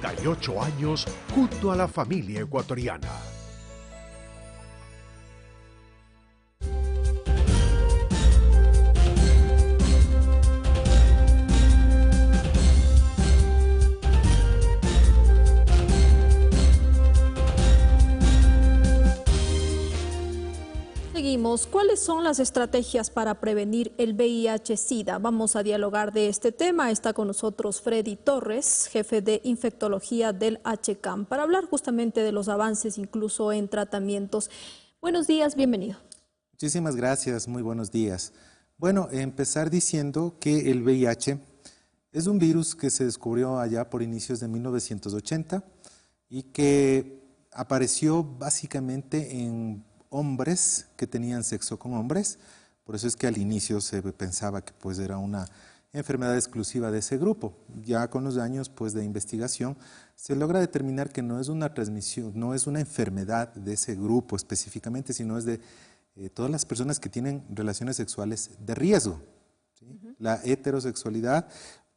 48 años junto a la familia ecuatoriana. Seguimos. ¿Cuáles son las estrategias para prevenir el VIH-Sida? Vamos a dialogar de este tema. Está con nosotros Freddy Torres, jefe de infectología del HCAM, para hablar justamente de los avances incluso en tratamientos. Buenos días, bienvenido. Muchísimas gracias, muy buenos días. Bueno, empezar diciendo que el VIH es un virus que se descubrió allá por inicios de 1980 y que apareció básicamente en hombres que tenían sexo con hombres. Por eso es que al inicio se pensaba que pues era una enfermedad exclusiva de ese grupo. Ya con los años pues de investigación se logra determinar que no es una transmisión, no es una enfermedad de ese grupo específicamente, sino es de todas las personas que tienen relaciones sexuales de riesgo, ¿sí? La heterosexualidad,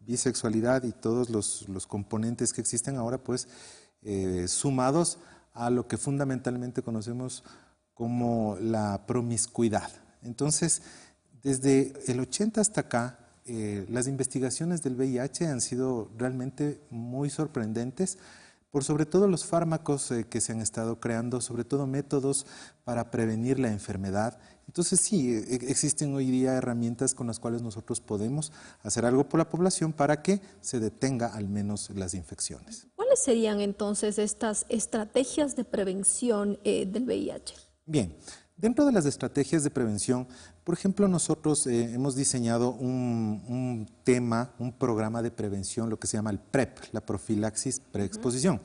bisexualidad y todos los componentes que existen ahora pues sumados a lo que fundamentalmente conocemos como la promiscuidad. Entonces, desde el 80 hasta acá, las investigaciones del VIH han sido realmente muy sorprendentes, por sobre todo los fármacos que se han estado creando, sobre todo métodos para prevenir la enfermedad. Entonces sí, existen hoy día herramientas con las cuales nosotros podemos hacer algo por la población para que se detenga al menos las infecciones. ¿Cuáles serían entonces estas estrategias de prevención del VIH? Bien, dentro de las estrategias de prevención, por ejemplo, nosotros hemos diseñado un programa de prevención, lo que se llama el PrEP, la profilaxis preexposición.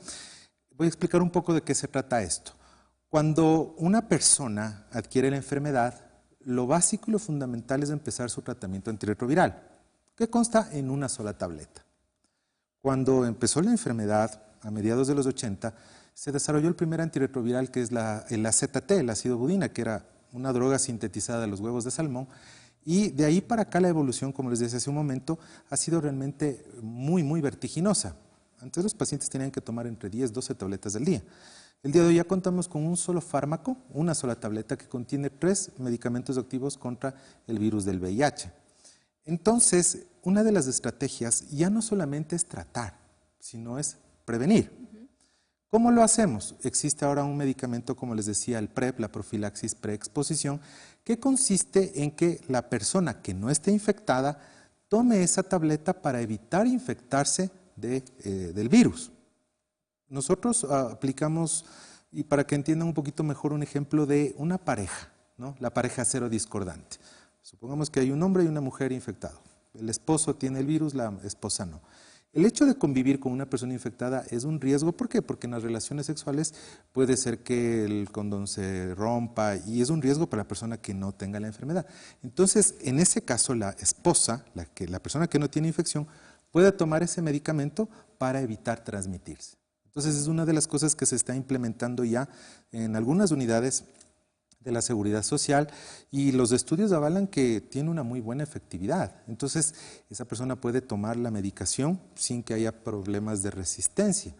Voy a explicar un poco de qué se trata esto. Cuando una persona adquiere la enfermedad, lo básico y lo fundamental es empezar su tratamiento antirretroviral, que consta en una sola tableta. Cuando empezó la enfermedad, a mediados de los 80, se desarrolló el primer antirretroviral, que es el AZT, el ácido budina, que era una droga sintetizada de los huevos de salmón, y de ahí para acá la evolución, como les decía hace un momento, ha sido realmente muy vertiginosa. Antes los pacientes tenían que tomar entre 10 y 12 tabletas al día. El día de hoy ya contamos con un solo fármaco, una sola tableta que contiene 3 medicamentos activos contra el virus del VIH. Entonces, una de las estrategias ya no solamente es tratar, sino es prevenir. ¿Cómo lo hacemos? Existe ahora un medicamento, como les decía, el PrEP, la profilaxis preexposición, que consiste en que la persona que no esté infectada tome esa tableta para evitar infectarse del virus. Nosotros aplicamos, y para que entiendan un poquito mejor, un ejemplo de una pareja, ¿no? La pareja cero discordante. Supongamos que hay un hombre y una mujer infectados. El esposo tiene el virus, la esposa no. El hecho de convivir con una persona infectada es un riesgo. ¿Por qué? Porque en las relaciones sexuales puede ser que el condón se rompa y es un riesgo para la persona que no tenga la enfermedad. Entonces, en ese caso, la esposa, la persona que no tiene infección, puede tomar ese medicamento para evitar transmitirse. Entonces, es una de las cosas que se está implementando ya en algunas unidades de la Seguridad Social y los estudios avalan que tiene una muy buena efectividad. Entonces, esa persona puede tomar la medicación sin que haya problemas de resistencia.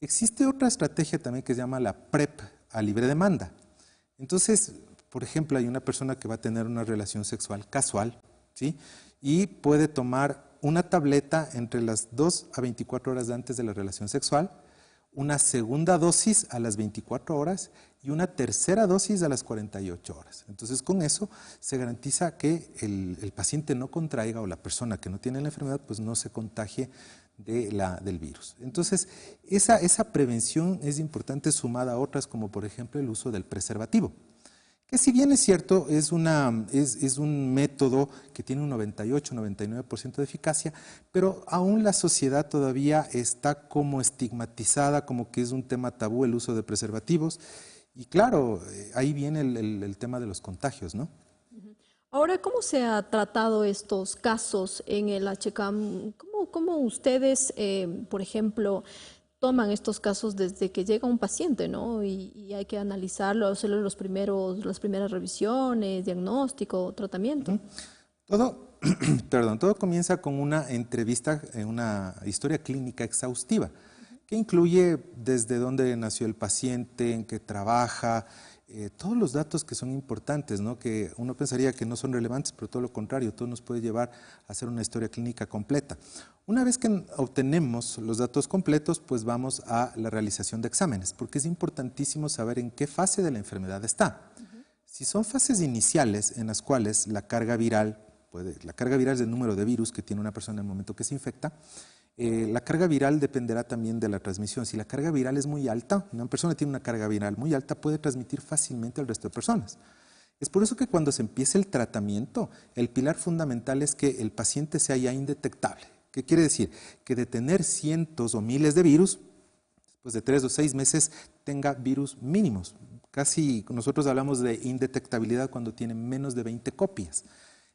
Existe otra estrategia también que se llama la PrEP a libre demanda. Entonces, por ejemplo, hay una persona que va a tener una relación sexual casual, ¿sí? Y puede tomar una tableta entre las 2 a 24 horas antes de la relación sexual, una segunda dosis a las 24 horas y una tercera dosis a las 48 horas. Entonces, con eso se garantiza que el paciente no contraiga, o la persona que no tiene la enfermedad, pues no se contagie del virus. Entonces, esa prevención es importante, sumada a otras, como por ejemplo el uso del preservativo, que si bien es cierto, es un método que tiene un 98-99% de eficacia, pero aún la sociedad todavía está como estigmatizada, como que es un tema tabú el uso de preservativos. Y claro, ahí viene el tema de los contagios, ¿no? Ahora, ¿cómo se ha tratado estos casos en el HCAM? ¿Cómo ustedes, por ejemplo, toman estos casos desde que llega un paciente, ¿no? Y hay que analizarlo, hacerle las primeras revisiones, diagnóstico, tratamiento? Todo comienza con una entrevista, una historia clínica exhaustiva. que incluye desde dónde nació el paciente, en qué trabaja, todos los datos que son importantes, ¿no? Que uno pensaría que no son relevantes, pero todo lo contrario, todo nos puede llevar a hacer una historia clínica completa. Una vez que obtenemos los datos completos, pues vamos a la realización de exámenes, porque es importantísimo saber en qué fase de la enfermedad está. Si son fases iniciales en las cuales la carga viral es el número de virus que tiene una persona en el momento que se infecta, la carga viral dependerá también de la transmisión. Si la carga viral es muy alta, una persona tiene una carga viral muy alta, puede transmitir fácilmente al resto de personas. Es por eso que cuando se empiece el tratamiento, el pilar fundamental es que el paciente sea ya indetectable. ¿Qué quiere decir? Que de tener cientos o miles de virus, después de 3 o 6 meses tenga virus mínimos. Casi nosotros hablamos de indetectabilidad cuando tiene menos de 20 copias.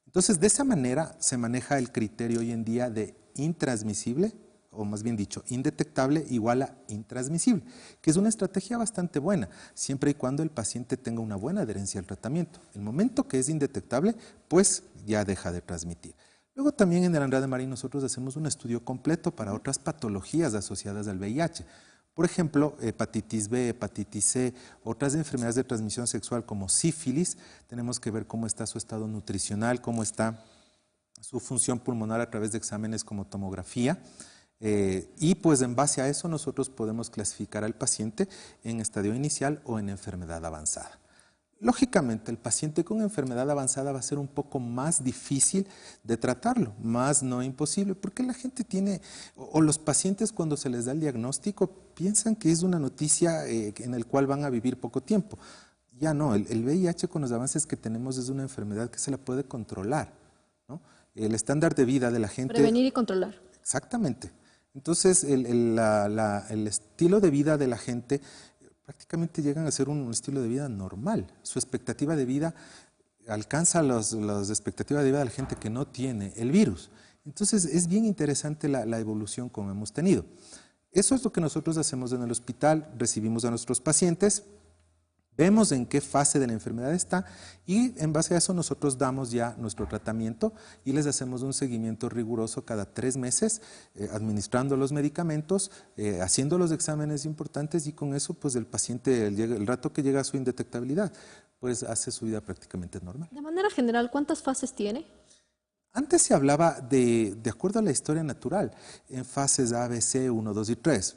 Entonces, de esa manera se maneja el criterio hoy en día de intransmisible, o más bien dicho, indetectable igual a intransmisible, que es una estrategia bastante buena, siempre y cuando el paciente tenga una buena adherencia al tratamiento. El momento que es indetectable, pues ya deja de transmitir. Luego también en el Andrade Marín nosotros hacemos un estudio completo para otras patologías asociadas al VIH. Por ejemplo, hepatitis B, hepatitis C, otras enfermedades de transmisión sexual como sífilis, tenemos que ver cómo está su estado nutricional, cómo está su función pulmonar a través de exámenes como tomografía, y pues en base a eso nosotros podemos clasificar al paciente en estadio inicial o en enfermedad avanzada. Lógicamente, el paciente con enfermedad avanzada va a ser un poco más difícil de tratarlo, más no imposible, porque la gente tiene, o los pacientes cuando se les da el diagnóstico piensan que es una noticia en el cual van a vivir poco tiempo. Ya no, el VIH con los avances que tenemos es una enfermedad que se la puede controlar, ¿no? El estándar de vida de la gente... Prevenir y controlar. Exactamente. Entonces, el estilo de vida de la gente prácticamente llegan a ser un estilo de vida normal. Su expectativa de vida alcanza las expectativas de vida de la gente que no tiene el virus. Entonces, es bien interesante la evolución como hemos tenido. Eso es lo que nosotros hacemos en el hospital, recibimos a nuestros pacientes, vemos en qué fase de la enfermedad está y en base a eso nosotros damos ya nuestro tratamiento y les hacemos un seguimiento riguroso cada 3 meses, administrando los medicamentos, haciendo los exámenes importantes y con eso pues el paciente, el rato que llega a su indetectabilidad, pues hace su vida prácticamente normal. De manera general, ¿cuántas fases tiene? Antes se hablaba de acuerdo a la historia natural, en fases A, B, C, 1, 2 y 3.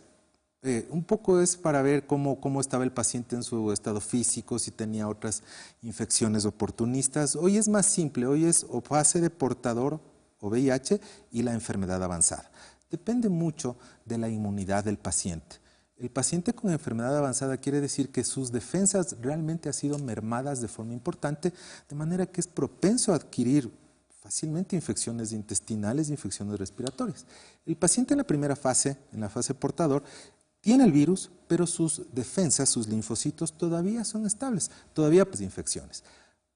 Un poco es para ver cómo estaba el paciente en su estado físico, si tenía otras infecciones oportunistas. Hoy es más simple, hoy es o fase de portador o VIH y la enfermedad avanzada. Depende mucho de la inmunidad del paciente. El paciente con enfermedad avanzada quiere decir que sus defensas realmente han sido mermadas de forma importante, de manera que es propenso a adquirir fácilmente infecciones intestinales e infecciones respiratorias. El paciente en la primera fase, en la fase portador, tiene el virus, pero sus defensas, sus linfocitos todavía son estables, todavía pues infecciones.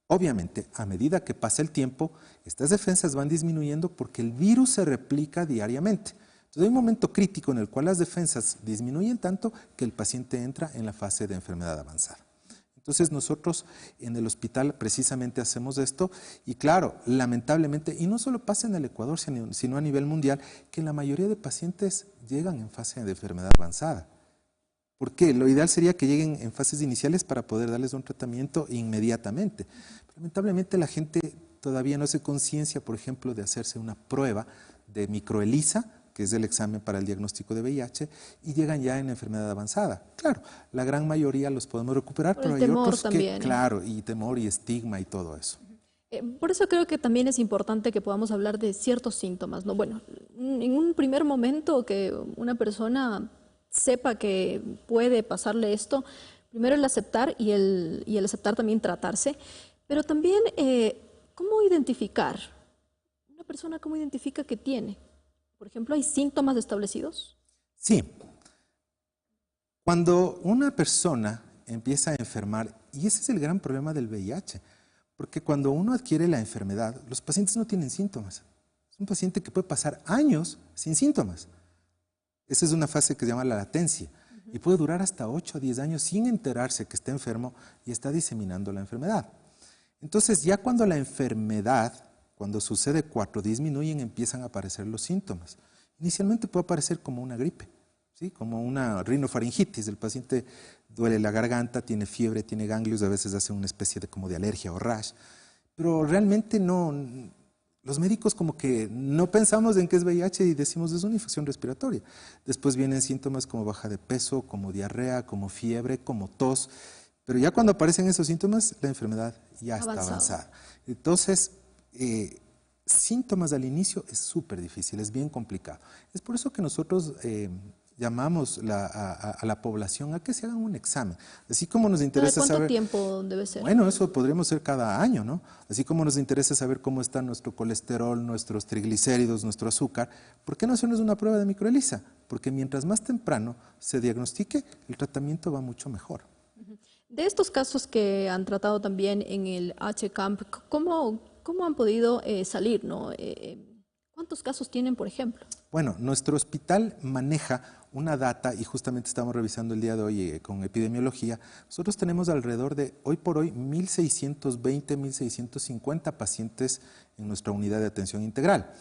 Obviamente, a medida que pasa el tiempo, estas defensas van disminuyendo porque el virus se replica diariamente. Entonces hay un momento crítico en el cual las defensas disminuyen tanto que el paciente entra en la fase de enfermedad avanzada. Entonces nosotros en el hospital precisamente hacemos esto y claro, lamentablemente, y no solo pasa en el Ecuador, sino a nivel mundial, que la mayoría de pacientes llegan en fase de enfermedad avanzada. ¿Por qué? Lo ideal sería que lleguen en fases iniciales para poder darles un tratamiento inmediatamente. Pero, lamentablemente la gente todavía no hace conciencia, por ejemplo, de hacerse una prueba de microELISA, que es el examen para el diagnóstico de VIH, y llegan ya en enfermedad avanzada. Claro, la gran mayoría los podemos recuperar, pero hay otros que, claro, y temor y estigma y todo eso. Por eso creo que también es importante que podamos hablar de ciertos síntomas, ¿no? Bueno, en un primer momento que una persona sepa que puede pasarle esto, primero el aceptar y el aceptar también tratarse, pero también cómo identificar, una persona cómo identifica que tiene. Por ejemplo, ¿hay síntomas establecidos? Sí. Cuando una persona empieza a enfermar, y ese es el gran problema del VIH, porque cuando uno adquiere la enfermedad, los pacientes no tienen síntomas. Es un paciente que puede pasar años sin síntomas. Esa es una fase que se llama la latencia, y puede durar hasta 8 o 10 años sin enterarse que está enfermo y está diseminando la enfermedad. Entonces, ya cuando la enfermedad, cuando su CD4 disminuyen, empiezan a aparecer los síntomas. Inicialmente puede aparecer como una gripe. ¿sí? Como una rinofaringitis. El paciente duele la garganta, tiene fiebre, tiene ganglios, a veces hace una especie de como de alergia o rash, pero realmente no, los médicos como que no pensamos en que es VIH y decimos es una infección respiratoria. Después vienen síntomas como baja de peso, como diarrea, como fiebre, como tos, pero ya cuando aparecen esos síntomas, la enfermedad ya está avanzada. Entonces, síntomas al inicio es súper difícil, es bien complicado. Es por eso que nosotros llamamos a la población a que se hagan un examen. Así como nos interesa ¿Cada cuánto saber... tiempo debe ser? Bueno, eso podríamos hacer cada año, ¿no? Así como nos interesa saber cómo está nuestro colesterol, nuestros triglicéridos, nuestro azúcar, ¿por qué no hacernos una prueba de microELISA? Porque mientras más temprano se diagnostique, el tratamiento va mucho mejor. De estos casos que han tratado también en el HCAMP, ¿cómo han podido salir, ¿no? ¿Cuántos casos tienen, por ejemplo? Bueno, nuestro hospital maneja una data, y justamente estamos revisando el día de hoy con epidemiología. Nosotros tenemos alrededor de, hoy por hoy, 1.620, 1.650 pacientes en nuestra unidad de atención integral.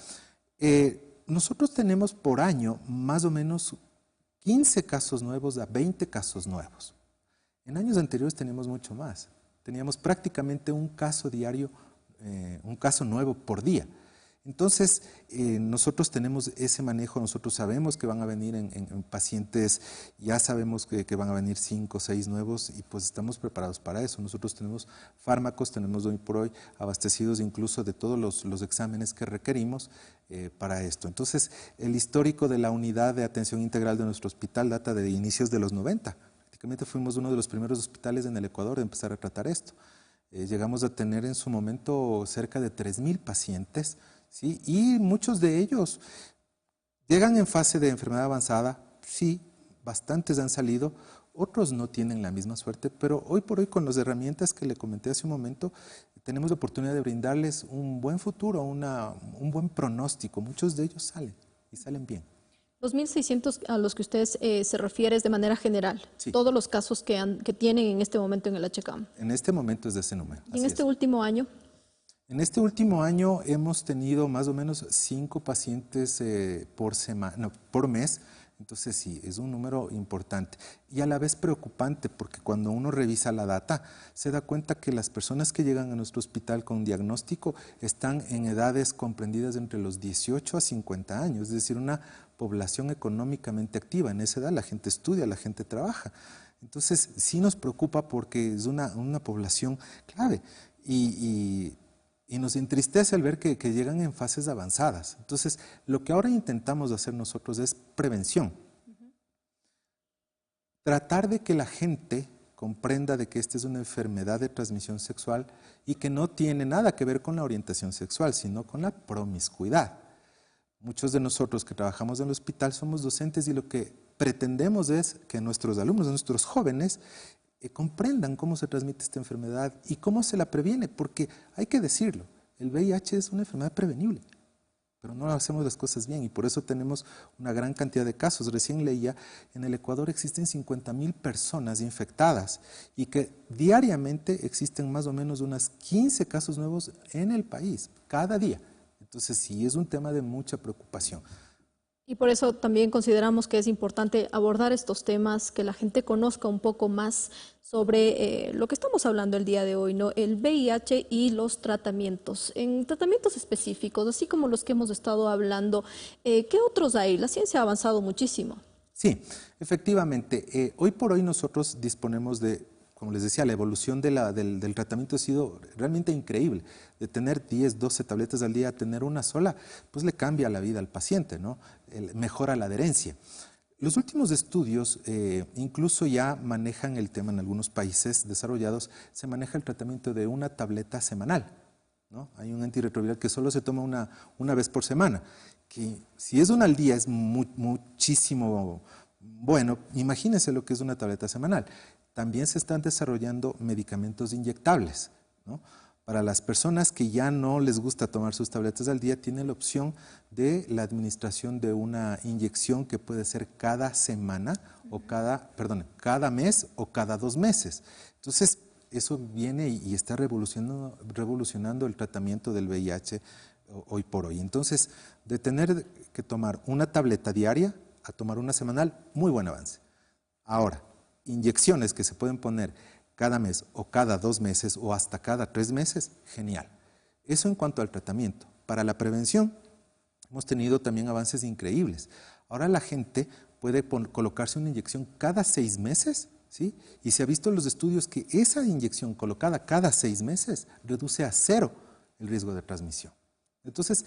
Nosotros tenemos por año más o menos 15 casos nuevos a 20 casos nuevos. En años anteriores teníamos mucho más. Teníamos prácticamente un caso diario, un caso nuevo por día. Entonces, nosotros tenemos ese manejo, nosotros sabemos que van a venir en pacientes, ya sabemos que van a venir 5 o 6 nuevos y pues estamos preparados para eso. Nosotros tenemos fármacos, tenemos hoy por hoy abastecidos incluso de todos los exámenes que requerimos para esto. Entonces, el histórico de la unidad de atención integral de nuestro hospital data de inicios de los 90. Prácticamente fuimos uno de los primeros hospitales en el Ecuador de empezar a tratar esto. Llegamos a tener en su momento cerca de 3.000 pacientes, ¿sí? Y muchos de ellos llegan en fase de enfermedad avanzada, sí, bastantes han salido, otros no tienen la misma suerte, pero hoy por hoy con las herramientas que le comenté hace un momento, tenemos la oportunidad de brindarles un buen futuro, un buen pronóstico. Muchos de ellos salen y salen bien. Los 1.600 a los que ustedes se refieren es de manera general, Sí. todos los casos que tienen en este momento en el HCAM. En este momento es de ese número. ¿Y en este último año? En este último año hemos tenido más o menos 5 pacientes por mes, entonces sí, es un número importante y a la vez preocupante porque cuando uno revisa la data se da cuenta que las personas que llegan a nuestro hospital con diagnóstico están en edades comprendidas entre los 18 a 50 años, es decir, una población económicamente activa. En esa edad la gente estudia, la gente trabaja. Entonces sí nos preocupa porque es una población clave y nos entristece al ver que llegan en fases avanzadas. Entonces, lo que ahora intentamos hacer nosotros es prevención. Tratar de que la gente comprenda de que esta es una enfermedad de transmisión sexual y que no tiene nada que ver con la orientación sexual, sino con la promiscuidad. Muchos de nosotros que trabajamos en el hospital somos docentes y lo que pretendemos es que nuestros alumnos, nuestros jóvenes, comprendan cómo se transmite esta enfermedad y cómo se la previene, porque hay que decirlo, el VIH es una enfermedad prevenible, pero no hacemos las cosas bien y por eso tenemos una gran cantidad de casos. Recién leía, en el Ecuador existen 50.000 personas infectadas y que diariamente existen más o menos unas 15 casos nuevos en el país, cada día. Entonces sí, es un tema de mucha preocupación. Y por eso también consideramos que es importante abordar estos temas, que la gente conozca un poco más sobre lo que estamos hablando el día de hoy, ¿no? El VIH y los tratamientos. En tratamientos específicos, así como los que hemos estado hablando, ¿qué otros hay? La ciencia ha avanzado muchísimo. Sí, efectivamente. Hoy por hoy nosotros disponemos de, como les decía, la evolución del tratamiento ha sido realmente increíble. De tener 10, 12 tabletas al día a tener una sola, pues le cambia la vida al paciente, ¿no? Mejora la adherencia. Los últimos estudios incluso ya manejan el tema en algunos países desarrollados, se maneja el tratamiento de una tableta semanal, ¿no? Hay un antirretroviral que solo se toma una vez por semana, que si es una al día es muchísimo bueno, imagínense lo que es una tableta semanal. También se están desarrollando medicamentos inyectables, ¿no? Para las personas que ya no les gusta tomar sus tabletas al día, tienen la opción de la administración de una inyección que puede ser cada semana o cada mes o cada 2 meses. Entonces, eso viene y está revolucionando el tratamiento del VIH hoy por hoy. Entonces, de tener que tomar una tableta diaria a tomar una semanal, muy buen avance. Ahora, inyecciones que se pueden poner cada mes o cada 2 meses o hasta cada 3 meses, genial. Eso en cuanto al tratamiento. Para la prevención, hemos tenido también avances increíbles. Ahora la gente puede colocarse una inyección cada 6 meses, ¿sí? Y se ha visto en los estudios que esa inyección colocada cada 6 meses reduce a 0 el riesgo de transmisión. Entonces,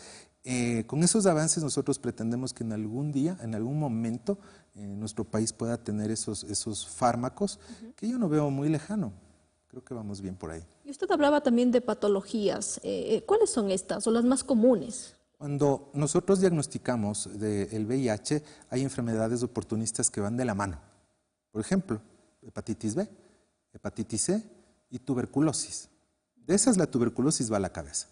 con esos avances nosotros pretendemos que en algún día, en algún momento, nuestro país pueda tener esos fármacos que yo no veo muy lejano. Creo que vamos bien por ahí. Y usted hablaba también de patologías. ¿Cuáles son estas o las más comunes? Cuando nosotros diagnosticamos el VIH, hay enfermedades oportunistas que van de la mano. Por ejemplo, hepatitis B, hepatitis C y tuberculosis. De esas la tuberculosis va a la cabeza.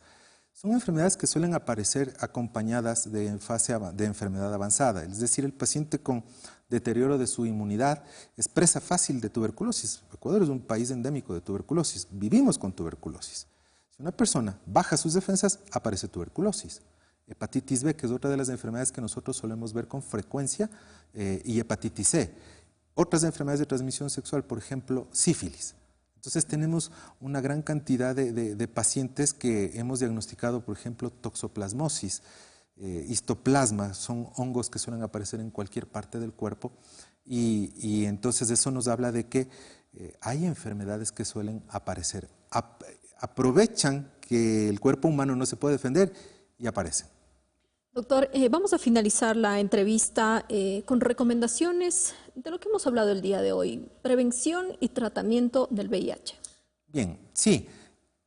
Son enfermedades que suelen aparecer acompañadas de fase de enfermedad avanzada, es decir, el paciente con deterioro de su inmunidad es presa fácil de tuberculosis. Ecuador es un país endémico de tuberculosis, vivimos con tuberculosis. Si una persona baja sus defensas, aparece tuberculosis. Hepatitis B, que es otra de las enfermedades que nosotros solemos ver con frecuencia, y hepatitis C. Otras enfermedades de transmisión sexual, por ejemplo, sífilis. Entonces tenemos una gran cantidad de pacientes que hemos diagnosticado, por ejemplo, toxoplasmosis, histoplasma, son hongos que suelen aparecer en cualquier parte del cuerpo y entonces eso nos habla de que hay enfermedades que suelen aparecer. Aprovechan que el cuerpo humano no se puede defender y aparecen. Doctor, vamos a finalizar la entrevista con recomendaciones de lo que hemos hablado el día de hoy, prevención y tratamiento del VIH. Bien, sí,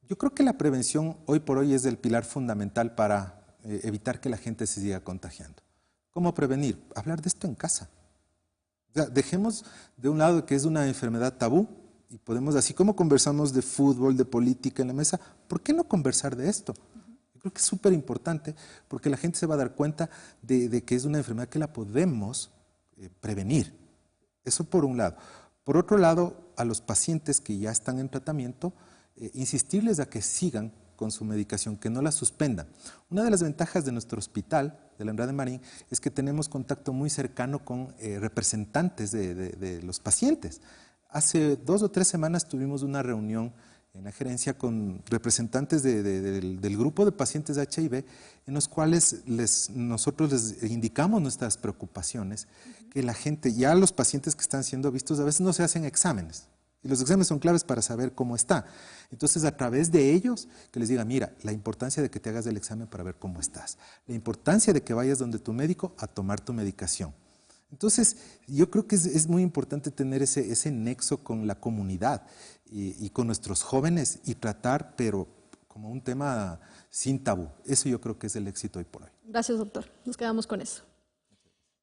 yo creo que la prevención hoy por hoy es el pilar fundamental para evitar que la gente se siga contagiando. ¿Cómo prevenir? Hablar de esto en casa. O sea, dejemos de un lado que es una enfermedad tabú y podemos, así como conversamos de fútbol, de política en la mesa, ¿por qué no conversar de esto? Creo que es súper importante porque la gente se va a dar cuenta de que es una enfermedad que la podemos prevenir. Eso por un lado. Por otro lado, a los pacientes que ya están en tratamiento, insistirles a que sigan con su medicación, que no la suspendan. Una de las ventajas de nuestro hospital, de la Andrade Marín, es que tenemos contacto muy cercano con representantes de los pacientes. Hace 2 o 3 semanas tuvimos una reunión en la gerencia con representantes del grupo de pacientes de HIV, en los cuales nosotros les indicamos nuestras preocupaciones, que la gente, ya los pacientes que están siendo vistos, a veces no se hacen exámenes, y los exámenes son claves para saber cómo está. Entonces, a través de ellos, que les diga, mira, la importancia de que te hagas el examen para ver cómo estás, la importancia de que vayas donde tu médico a tomar tu medicación. Entonces, yo creo que es muy importante tener ese nexo con la comunidad y con nuestros jóvenes y tratar, pero como un tema sin tabú. Eso yo creo que es el éxito hoy por hoy. Gracias, doctor. Nos quedamos con eso.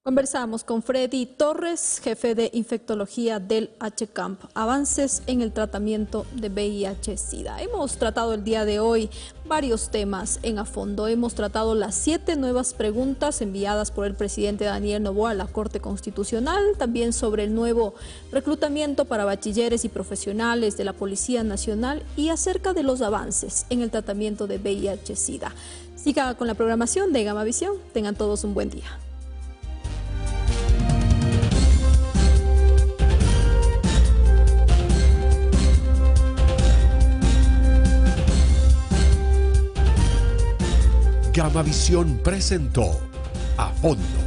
Conversamos con Freddy Torres, jefe de infectología del HCAMP. Avances en el tratamiento de VIH-Sida. Hemos tratado el día de hoy varios temas a fondo. Hemos tratado las 7 nuevas preguntas enviadas por el presidente Daniel Noboa a la Corte Constitucional, también sobre el nuevo reclutamiento para bachilleres y profesionales de la Policía Nacional y acerca de los avances en el tratamiento de VIH-Sida. Siga con la programación de Gamavisión. Tengan todos un buen día. Gamavisión presentó A Fondo.